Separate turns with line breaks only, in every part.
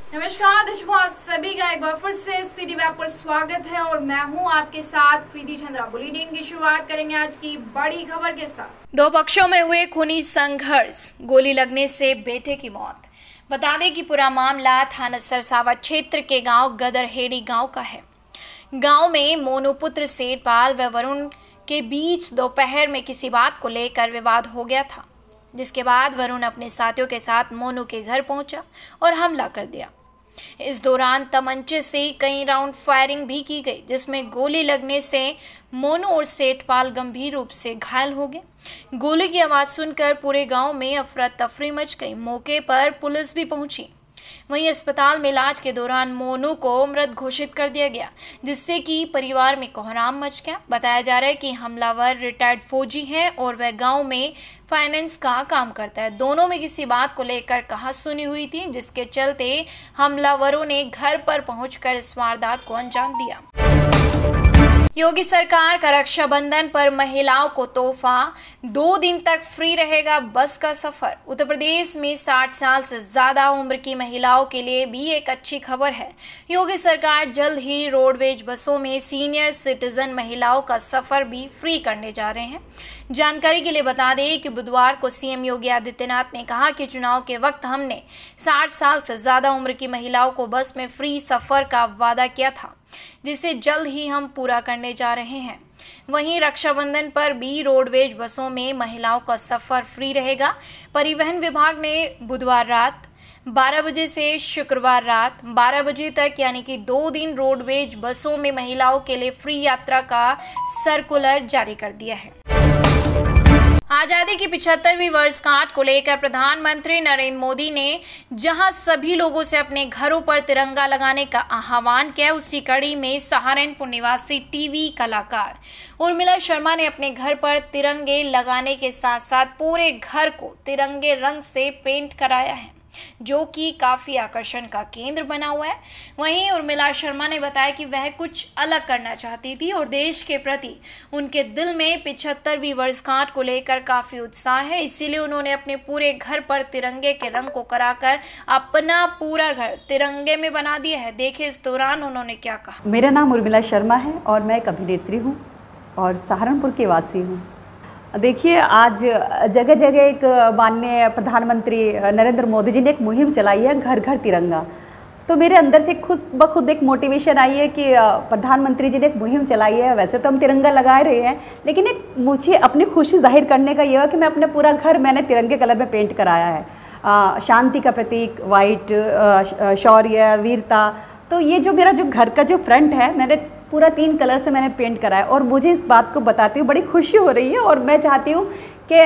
नमस्कार दर्शकों, आप सभी का एक बार फिर से सिटी वेब पर स्वागत है और मैं हूं आपके साथ प्रीति चंद्रा। बुलेटिन की शुरुआत करेंगे आज की बड़ी खबर के साथ। दो पक्षों में हुए खूनी संघर्ष, गोली लगने से बेटे की मौत। बता दें कि पूरा मामला थाना सरसावा क्षेत्र के गांव गदरहेड़ी गांव का है। गांव में मोनू पुत्र सेठपाल व वरुण के बीच दोपहर में किसी बात को लेकर विवाद हो गया था, जिसके बाद वरुण अपने साथियों के साथ मोनू के घर पहुंचा और हमला कर दिया। इस दौरान तमंचे से कई राउंड फायरिंग भी की गई, जिसमें गोली लगने से मोनू और सेठपाल गंभीर रूप से घायल हो गए। गोली की आवाज सुनकर पूरे गांव में अफरा तफरी मच गई। मौके पर पुलिस भी पहुंची। वहीं अस्पताल में इलाज के दौरान मोनू को मृत घोषित कर दिया गया, जिससे कि परिवार में कोहराम मच गया। बताया जा रहा है कि हमलावर रिटायर्ड फौजी है और वह गांव में फाइनेंस का काम करता है। दोनों में किसी बात को लेकर कहासुनी हुई थी, जिसके चलते हमलावरों ने घर पर पहुंचकर इस वारदात को अंजाम दिया। योगी सरकार का रक्षाबंधन पर महिलाओं को तोहफा, 2 दिन तक फ्री रहेगा बस का सफर। उत्तर प्रदेश में 60 साल से ज्यादा उम्र की महिलाओं के लिए भी एक अच्छी खबर है। योगी सरकार जल्द ही रोडवेज बसों में सीनियर सिटीजन महिलाओं का सफर भी फ्री करने जा रहे हैं। जानकारी के लिए बता दें कि बुधवार को सीएम योगी आदित्यनाथ ने कहा कि चुनाव के वक्त हमने 60 साल से ज्यादा उम्र की महिलाओं को बस में फ्री सफर का वादा किया था, जिसे जल्द ही हम पूरा करने जा रहे हैं। वहीं रक्षाबंधन पर भी रोडवेज बसों में महिलाओं का सफर फ्री रहेगा। परिवहन विभाग ने बुधवार रात 12 बजे से शुक्रवार रात 12 बजे तक यानी कि 2 दिन रोडवेज बसों में महिलाओं के लिए फ्री यात्रा का सर्कुलर जारी कर दिया है। आजादी की 75वीं वर्षगांठ को लेकर प्रधानमंत्री नरेंद्र मोदी ने जहां सभी लोगों से अपने घरों पर तिरंगा लगाने का आह्वान किया, उसी कड़ी में सहारनपुर निवासी टीवी कलाकार उर्मिला शर्मा ने अपने घर पर तिरंगे लगाने के साथ साथ पूरे घर को तिरंगे रंग से पेंट कराया है, जो कि काफी आकर्षण का केंद्र बना हुआ है। वहीं उर्मिला शर्मा ने बताया कि वह कुछ अलग करना चाहती थी और देश के प्रति उनके दिल में 75वीं वर्षगांठ को लेकर काफी उत्साह है, इसीलिए उन्होंने अपने पूरे घर पर तिरंगे के रंग को कराकर अपना पूरा घर तिरंगे में बना दिया है। देखिए इस दौरान उन्होंने क्या कहा।
मेरा नाम उर्मिला शर्मा है और मैं एक अभिनेत्री हूँ और सहारनपुर की वासी हूँ। देखिए, आज जगह जगह एक माननीय प्रधानमंत्री नरेंद्र मोदी जी ने एक मुहिम चलाई है, घर घर तिरंगा। तो मेरे अंदर से खुद ब खुद एक मोटिवेशन आई है कि प्रधानमंत्री जी ने एक मुहिम चलाई है। वैसे तो हम तिरंगा लगा रहे हैं, लेकिन एक मुझे अपनी खुशी जाहिर करने का ये है कि मैं अपने पूरा घर मैंने तिरंगे कलर में पेंट कराया है। शांति का प्रतीक वाइट, शौर्य, वीरता। तो ये जो मेरा जो घर का जो फ्रंट है, मैंने पूरा 3 कलर से मैंने पेंट करा है और मुझे इस बात को बताती हूँ बड़ी खुशी हो रही है। और मैं चाहती हूँ कि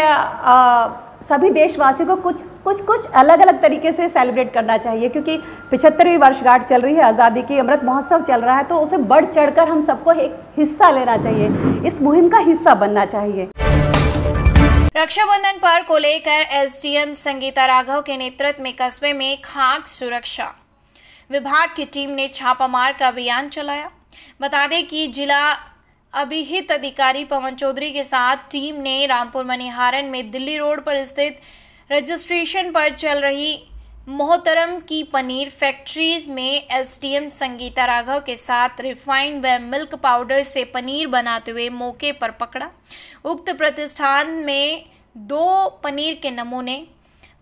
सभी देशवासियों को कुछ अलग अलग तरीके से सेलिब्रेट करना चाहिए, क्योंकि 75वीं वर्षगांठ चल रही है, आज़ादी की अमृत महोत्सव चल रहा है, तो उसे बढ़ चढ़कर हम सबको एक हिस्सा लेना चाहिए, इस मुहिम का हिस्सा बनना चाहिए।
रक्षाबंधन पर्व को लेकर एसडीएम संगीता राघव के नेतृत्व में कस्बे में खाद्य सुरक्षा विभाग की टीम ने छापामार का अभियान चलाया। बता दें कि जिला अभिहित अधिकारी पवन चौधरी के साथ टीम ने रामपुर मनिहारन में दिल्ली रोड पर स्थित रजिस्ट्रेशन पर चल रही मोहतरम की पनीर फैक्ट्रीज में एसडीएम संगीता राघव के साथ रिफाइंड व मिल्क पाउडर से पनीर बनाते हुए मौके पर पकड़ा। उक्त प्रतिष्ठान में 2 पनीर के नमूने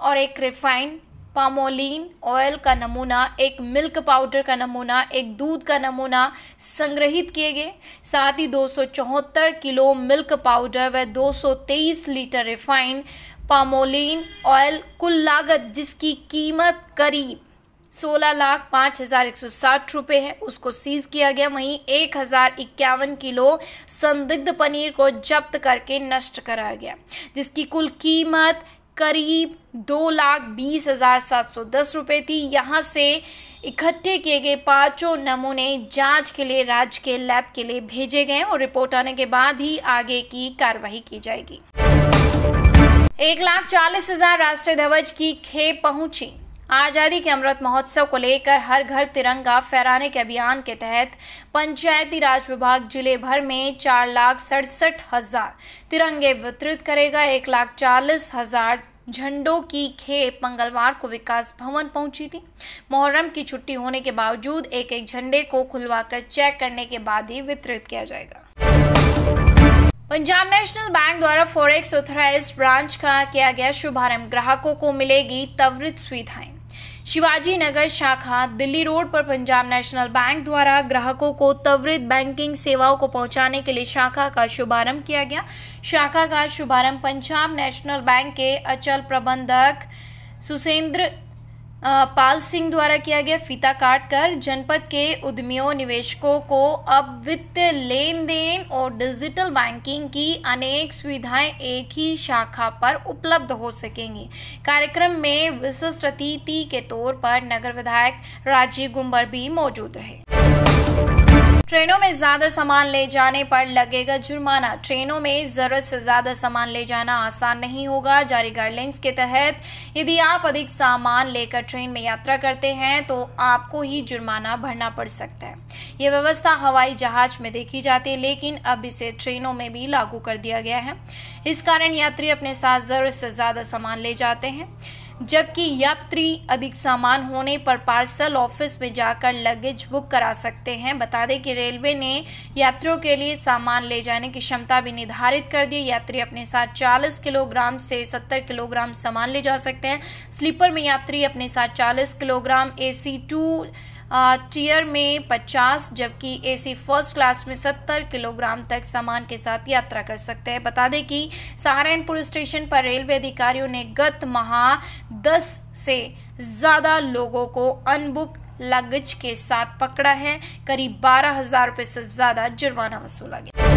और एक रिफाइंड पामोलिन ऑयल का नमूना, एक मिल्क पाउडर का नमूना, एक दूध का नमूना संग्रहित किए गए। साथ ही 274 किलो मिल्क पाउडर व 223 लीटर रिफाइंड पामोलिन ऑयल, कुल लागत जिसकी कीमत करीब 16,05,160 रुपये है, उसको सीज किया गया। वहीं 1051 किलो संदिग्ध पनीर को जब्त करके नष्ट कराया गया, जिसकी कुल कीमत करीब 2,20,710 रुपये थी। यहाँ से इकट्ठे किए गए 5 नमूने जांच के लिए राज्य के लैब के लिए भेजे गए और रिपोर्ट आने के बाद ही आगे की कार्रवाई की जाएगी। 1,40,000 राष्ट्रीय ध्वज की खेप पहुंची। आज़ादी के अमृत महोत्सव को लेकर हर घर तिरंगा फहराने के अभियान के तहत पंचायती राज विभाग जिले भर में 4,67,000 तिरंगे वितरित करेगा। 1,40,000 झंडों की खेप मंगलवार को विकास भवन पहुंची थी। मुहर्रम की छुट्टी होने के बावजूद एक एक झंडे को खुलवाकर चेक करने के बाद ही वितरित किया जाएगा। पंजाब नेशनल बैंक द्वारा फॉरेक्स ऑथराइज्ड ब्रांच का किया गया शुभारंभ। ग्राहकों को मिलेगी त्वरित सुविधाएं। शिवाजी नगर शाखा दिल्ली रोड पर पंजाब नेशनल बैंक द्वारा ग्राहकों को त्वरित बैंकिंग सेवाओं को पहुंचाने के लिए शाखा का शुभारंभ किया गया। शाखा का शुभारंभ पंजाब नेशनल बैंक के अचल प्रबंधक सुसेंद्र पाल सिंह द्वारा किया गया। फीता काटकर जनपद के उद्यमियों निवेशकों को अब वित्तीय लेन देन और डिजिटल बैंकिंग की अनेक सुविधाएं एक ही शाखा पर उपलब्ध हो सकेंगी। कार्यक्रम में विशिष्ट अतिथि के तौर पर नगर विधायक राजीव गुंबर भी मौजूद रहे। ट्रेनों में ज्यादा सामान ले जाने पर लगेगा जुर्माना। ट्रेनों में जरूरत से ज्यादा सामान ले जाना आसान नहीं होगा। जारी गाइडलाइंस के तहत यदि आप अधिक सामान लेकर ट्रेन में यात्रा करते हैं तो आपको ही जुर्माना भरना पड़ सकता है। ये व्यवस्था हवाई जहाज में देखी जाती है, लेकिन अब इसे ट्रेनों में भी लागू कर दिया गया है। इस कारण यात्री अपने साथ जरूरत से ज्यादा सामान ले जाते हैं, जबकि यात्री अधिक सामान होने पर पार्सल ऑफिस में जाकर लगेज बुक करा सकते हैं। बता दें कि रेलवे ने यात्रियों के लिए सामान ले जाने की क्षमता भी निर्धारित कर दी। यात्री अपने साथ 40 किलोग्राम से 70 किलोग्राम सामान ले जा सकते हैं। स्लीपर में यात्री अपने साथ 40 किलोग्राम, AC 2 टियर में 50, जबकि AC फर्स्ट क्लास में 70 किलोग्राम तक सामान के साथ यात्रा कर सकते हैं। बता दें कि सहारनपुर स्टेशन पर रेलवे अधिकारियों ने गत माह 10 से ज़्यादा लोगों को अनबुक लगेज के साथ पकड़ा है। करीब 12,000 रुपये से ज़्यादा जुर्माना वसूला गया।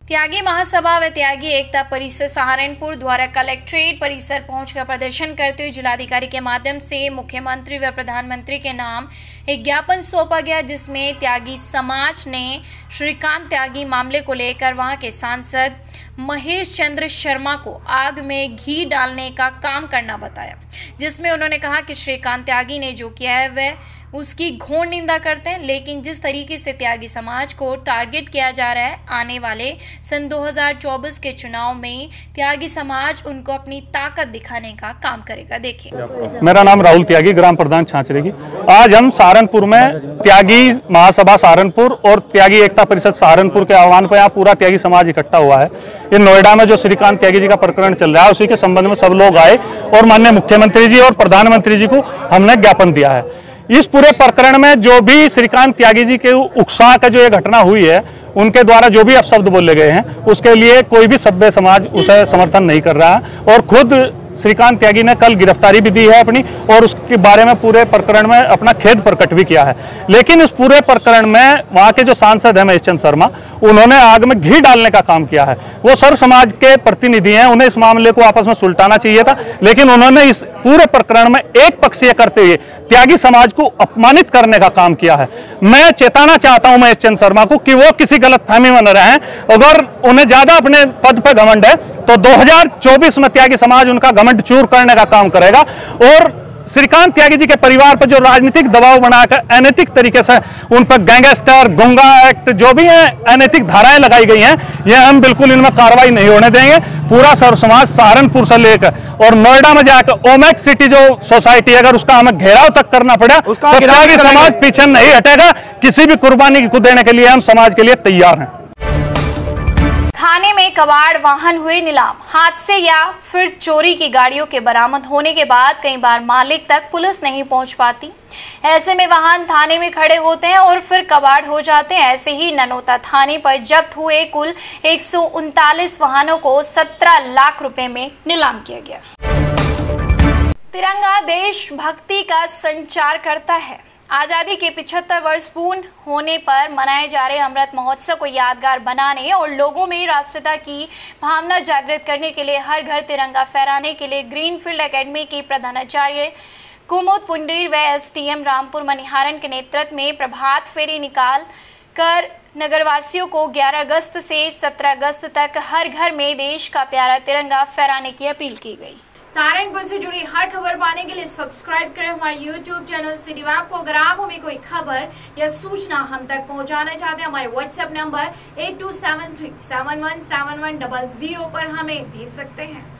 त्यागी महासभा व त्यागी एकता परिसर सहारनपुर द्वारा कलेक्ट्रेट परिसर पहुंचकर प्रदर्शन करते हुए जिलाधिकारी के माध्यम से मुख्यमंत्री व प्रधानमंत्री के नाम एक ज्ञापन सौंपा गया, जिसमें त्यागी समाज ने श्रीकांत त्यागी मामले को लेकर वहां के सांसद महेश चंद्र शर्मा को आग में घी डालने का काम करना बताया, जिसमें उन्होंने कहा कि श्रीकांत त्यागी ने जो किया है वह उसकी घोर निंदा करते हैं, लेकिन जिस तरीके से त्यागी समाज को टारगेट किया जा रहा है, आने वाले सन 2024 के चुनाव में त्यागी समाज उनको अपनी ताकत दिखाने का काम करेगा। देखिए,
मेरा नाम राहुल त्यागी, ग्राम प्रधान छाछरेगी। आज हम सहारनपुर में त्यागी महासभा सहारनपुर और त्यागी एकता परिषद सहारनपुर के आह्वान पर यहाँ पूरा त्यागी समाज इकट्ठा हुआ है। ये नोएडा में जो श्रीकांत त्यागी जी का प्रकरण चल रहा है, उसी के संबंध में सब लोग आए और माननीय मुख्यमंत्री जी और प्रधानमंत्री जी को हमने ज्ञापन दिया है। इस पूरे प्रकरण में जो भी श्रीकांत त्यागी जी के उकसा का जो ये घटना हुई है, उनके द्वारा जो भी अपशब्द बोले गए हैं, उसके लिए कोई भी सभ्य समाज उसे समर्थन नहीं कर रहा है। और खुद श्रीकांत त्यागी ने कल गिरफ्तारी भी दी है अपनी, और उसके बारे में पूरे प्रकरण में अपना खेद प्रकट भी किया है। लेकिन इस पूरे प्रकरण में वहां के जो सांसद है महेश चंद्र शर्मा, उन्होंने आग में घी डालने का काम किया है। वो सर्व समाज के प्रतिनिधि हैं, उन्हें इस मामले को आपस में सुलटाना चाहिए था, लेकिन उन्होंने इस पूरे प्रकरण में एक पक्षीय करते हुए त्यागी समाज को अपमानित करने का काम किया है। मैं चेताना चाहता हूं महेश चंद्र शर्मा को कि वो किसी गलतफहमी में न रहें। अगर उन्हें ज्यादा अपने पद पर घमंड है तो 2024 में त्यागी समाज उनका घमंड चूर करने का काम करेगा। और श्रीकांत त्यागी जी के परिवार पर जो राजनीतिक दबाव बनाकर अनैतिक तरीके से उन पर गैंगस्टर, गुंगा एक्ट, जो भी है अनैतिक धाराएं लगाई गई हैं, ये हम बिल्कुल इनमें कार्रवाई नहीं होने देंगे। पूरा सर्व समाज सहारनपुर से लेकर और नोएडा में जाकर ओमेक्स सिटी जो सोसाइटी, अगर उसका हमें घेराव तक करना पड़ा तो त्यागी समाज पीछे नहीं हटेगा। किसी भी कुर्बानी को देने के लिए हम समाज के लिए तैयार हैं।
थाने में कबाड़ वाहन हुए नीलाम। हादसे या फिर चोरी की गाड़ियों के बरामद होने के बाद कई बार मालिक तक पुलिस नहीं पहुंच पाती। ऐसे में वाहन थाने में खड़े होते हैं और फिर कबाड़ हो जाते हैं। ऐसे ही ननौता थाने पर जब्त हुए कुल 139 वाहनों को 17 लाख रुपए में नीलाम किया गया। तिरंगा देशभक्ति का संचार करता है। आज़ादी के 75 वर्ष पूर्ण होने पर मनाए जा रहे अमृत महोत्सव को यादगार बनाने और लोगों में राष्ट्रीयता की भावना जागृत करने के लिए हर घर तिरंगा फहराने के लिए ग्रीनफील्ड एकेडमी की प्रधानाचार्य कुमुद पुंडीर व SDM रामपुर मनिहारन के नेतृत्व में प्रभात फेरी निकाल कर नगरवासियों को 11 अगस्त से 17 अगस्त तक हर घर में देश का प्यारा तिरंगा फहराने की अपील की गई। सहारनपुर से जुड़ी हर खबर पाने के लिए सब्सक्राइब करें हमारे YouTube चैनल सिटी वेब को। अगर आप हमें कोई खबर या सूचना हम तक पहुंचाना चाहते हैं, हमारे WhatsApp नंबर 8273717100 पर हमें भेज सकते हैं।